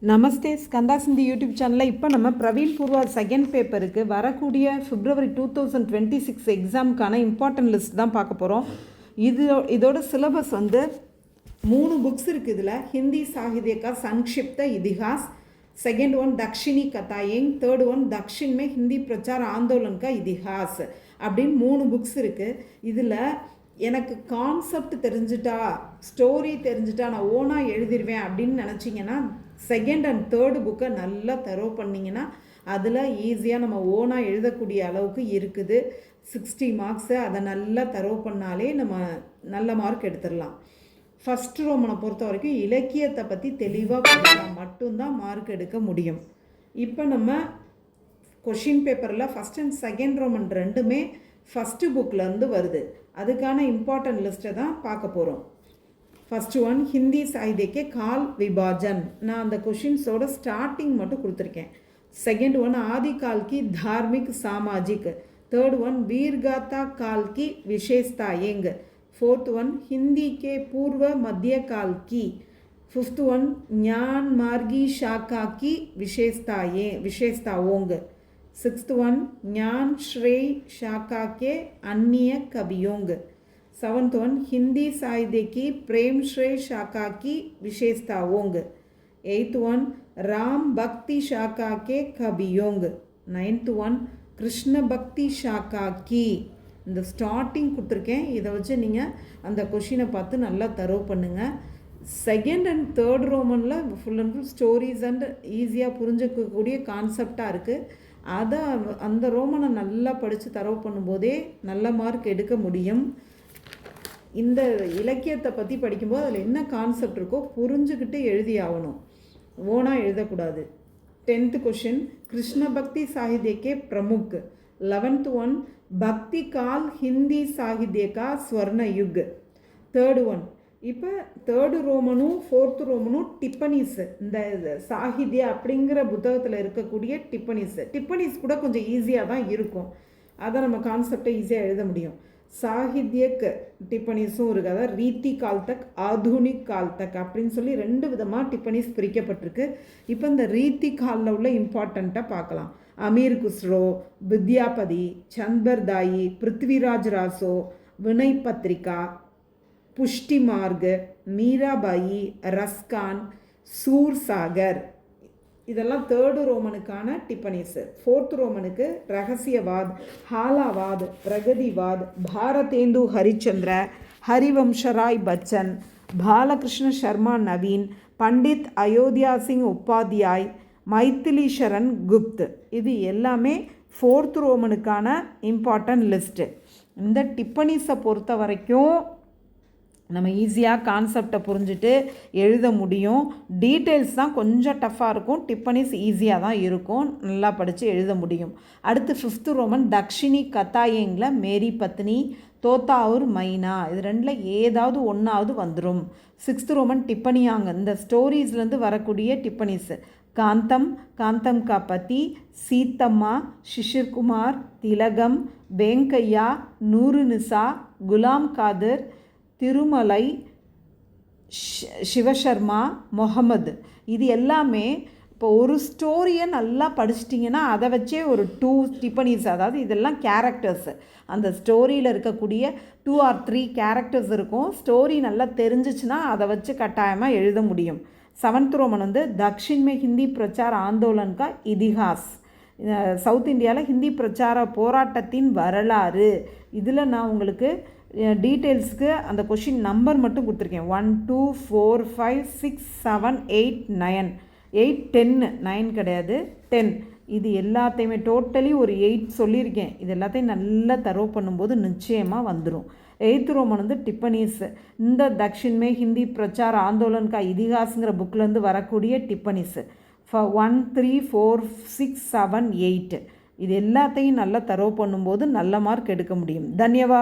நமஸ்தே ஸ்கந்தா சிந்தி யூடியூப் சேனலில் இப்போ நம்ம பிரவீன் பூர்வா செகண்ட் பேப்பருக்கு வரக்கூடிய February 2026 எக்ஸாமுக்கான இம்பார்ட்டன்ட் லிஸ்ட் தான் பார்க்க போகிறோம். இதோட சிலபஸ் 3 புக்ஸ் இருக்குது. இதில் Hindi Sahitya ka Sankshipt Itihas, second one Dakshini Kathayen, third one Dakshin me Hindi Prachar Andolan கா இதிஹாஸ் அப்படின்னு 3 புக்ஸ் இருக்குது. இதில் எனக்கு கான்செப்ட் தெரிஞ்சிட்டா, ஸ்டோரி தெரிஞ்சிட்டா நான் ஓனாக எழுதிடுவேன் அப்படின்னு நினச்சிங்கன்னா செகண்ட் அண்ட் தேர்டு புக்கை நல்லா தரோ பண்ணிங்கன்னா அதில் ஈஸியாக நம்ம ஓனாக எழுதக்கூடிய அளவுக்கு இருக்குது. 60 மார்க்ஸு அதை நல்லா தரோ பண்ணாலே நம்ம நல்ல மார்க் எடுத்துடலாம். ஃபஸ்ட் ரோமனை பொறுத்த வரைக்கும் இலக்கியத்தை பற்றி தெளிவாக படித்தால் மட்டும்தான் மார்க் எடுக்க முடியும். இப்போ நம்ம கொஷின் பேப்பரில் ஃபஸ்ட் அண்ட் செகண்ட் ரோமன் ரெண்டுமே ஃபஸ்ட்டு புக்கிலேருந்து வருது. அதுக்கான இம்பார்ட்டன்ட் லிஸ்ட்டை தான் பார்க்க போகிறோம். ஃபஸ்ட்டு ஒன் ஹிந்தி சாகித்யக்கே கால் விபாஜன். நான் அந்த கொஷின்ஸோட ஸ்டார்டிங் மட்டும் கொடுத்துருக்கேன். செகண்ட் ஒன் ஆதி கால் கி தார்மிக் சாமாஜிக். தேர்ட் ஒன் வீர்காத்தா கால் கி விசேஷதாயேங். फोर्थ वन हिंदी के पूर्व मध्य काल की. फिफ्थ वन ज्ञान मार्गी शाखा की विशेषताओं. सिक्स्थ वन ज्ञान श्रेय शाखा के अन्य कवियों. सेवंथ वन हिंदी साहित्य की प्रेम श्रेय शाखा की विशेषताओं. एट्थ वन राम भक्ति शाखा के कवियों. नाइन्थ वन कृष्ण भक्ति शाखा की. இந்த ஸ்டார்டிங் கொடுத்துருக்கேன். இதை வச்சு நீங்கள் அந்த கொஷினை பார்த்து நல்லா தரோ பண்ணுங்கள். செகண்ட் அண்ட் தேர்ட் ரோமனில் full and full stories and ஈஸியாக புரிஞ்சிக்கக்கூடிய கான்செப்டாக இருக்குது. அதை அந்த ரோமனை நல்லா படித்து தரோ பண்ணும்போதே நல்ல மார்க் எடுக்க முடியும். இந்த இலக்கியத்தை பற்றி படிக்கும்போது அதில் என்ன கான்செப்ட் இருக்கோ புரிஞ்சுக்கிட்டு எழுதி ஆகணும், ஓனாக எழுதக்கூடாது. 10th क्वेश्चन कृष्ण भक्ति साहित्य के प्रमुख. 11th वन भक्ति काल हिंदी साहित्य का स्वर्ण युग. தேர்டு ஒன் இப்போ தேர்டு ரோமனும் ஃபோர்த்து ரோமனும் டிப்பனிஸ், இந்த சாகித்யா அப்படிங்கிற புத்தகத்தில் இருக்கக்கூடிய டிப்பனிஸ் கூட கொஞ்சம் ஈஸியாக தான் இருக்கும். அதை நம்ம கான்செப்டை ஈஸியாக எழுத முடியும். சாகித்யக் டிப்பனிஸும் இருக்குது. அதாவது ரீத்தி கால் தக், ஆதுனிக் கால் தக் அப்படின்னு சொல்லி 2 விதமாக டிப்பனிஸ் பிரிக்கப்பட்டிருக்கு. இப்போ இந்த ரீத்தி காலில் உள்ள இம்பார்ட்டண்ட்டாக பார்க்கலாம். अमीर खुसरो, विद्यापति, चंदरदाई, पृथ्वीराज रासो, विनय पत्रिका, पुष्टि मार्ग, मीराबाई, रस्कान, सूरसागर. இதெல்லாம் தேர்டு ரோமனுக்கான டிப்பனிஸ். ஃபோர்த் ரோமனுக்கு ரகசியவாத், ஹாலாவாத், பிரகதிவாத், பாரதேந்து ஹரிச்சந்திர, ஹரிவம்ஷராய் பச்சன், பாலகிருஷ்ண சர்மா நவீன், பண்டித் அயோத்தியா சிங் உபாத்யாய், மைத்திலீஸ்வரன் குப்த். இது எல்லாமே ஃபோர்த் ரோமனுக்கான இம்பார்ட்டன்ட் லிஸ்ட்டு. இந்த டிப்பனிஸை பொறுத்த வரைக்கும் நம்ம ஈஸியாக கான்செப்டை புரிஞ்சுட்டு எழுத முடியும். டீட்டெயில்ஸ் தான் கொஞ்சம் டஃப்பாக இருக்கும், டிப்பனிஸ் ஈஸியாக தான் இருக்கும், நல்லா படித்து எழுத முடியும். அடுத்து 5th ரோமன் தக்ஷினி கதாயங்கில் மேரி பத்னி, தோத்தா और மைனா, இது ரெண்டில் ஏதாவது ஒன்றாவது வந்துடும். 6th ரோமன் டிப்பனியாங்க, இந்த ஸ்டோரிஸ்லேருந்து வரக்கூடிய டிப்பனிஸ். कांतम, कांतम का पति, सीतम्मा, शिशिर कुमार, तिलगम, वेंकैया, नूरुनिसा, गुलाम कादर, तिरुमலை, சிவசர்மா, முகமது. இது எல்லாமே இப்போ ஒரு ஸ்டோரியை நல்லா படிச்சிட்டிங்கன்னா அதை வச்சே ஒரு 2 டிப்பனிஸ், அதாவது இதெல்லாம் கேரக்டர்ஸ், அந்த ஸ்டோரியில் இருக்கக்கூடிய 2 or 3 கேரக்டர்ஸ் இருக்கும். ஸ்டோரி நல்லா தெரிஞ்சிச்சுன்னா அதை வச்சு கட்டாயமாக எழுத முடியும். 7th ரோமன் தக்ஷின் மே ஹிந்தி பிரச்சார ஆந்தோலன் கா இதிஹாஸ். சவுத் இந்தியாவில் ஹிந்தி பிரச்சார போராட்டத்தின் வரலாறு. இதில் நான் உங்களுக்கு டீட்டெயில்ஸுக்கு அந்த கொஷின் நம்பர் மட்டும் கொடுத்துருக்கேன். 1 2 4 5 6 7 8 9 8 10 9 கிடையாது 10. இது எல்லாத்தையுமே டோட்டலி ஒரு 8 சொல்லியிருக்கேன். இது எல்லாத்தையும் நல்லா தரோ பண்ணும்போது நிச்சயமாக வந்துடும். 8th Roman டிப்பனிஸ். இந்த தக்ஷின் மே ஹிந்தி பிரச்சார ஆந்தோலன் கா இதிஹாஸுங்கிற புக்கிலேருந்து வரக்கூடிய டிப்பனிஸ் 1 3 4 6 7 8. இது எல்லாத்தையும் நல்லா தரோ பண்ணும்போது நல்ல மார்க் எடுக்க முடியும். தன்யவாத்.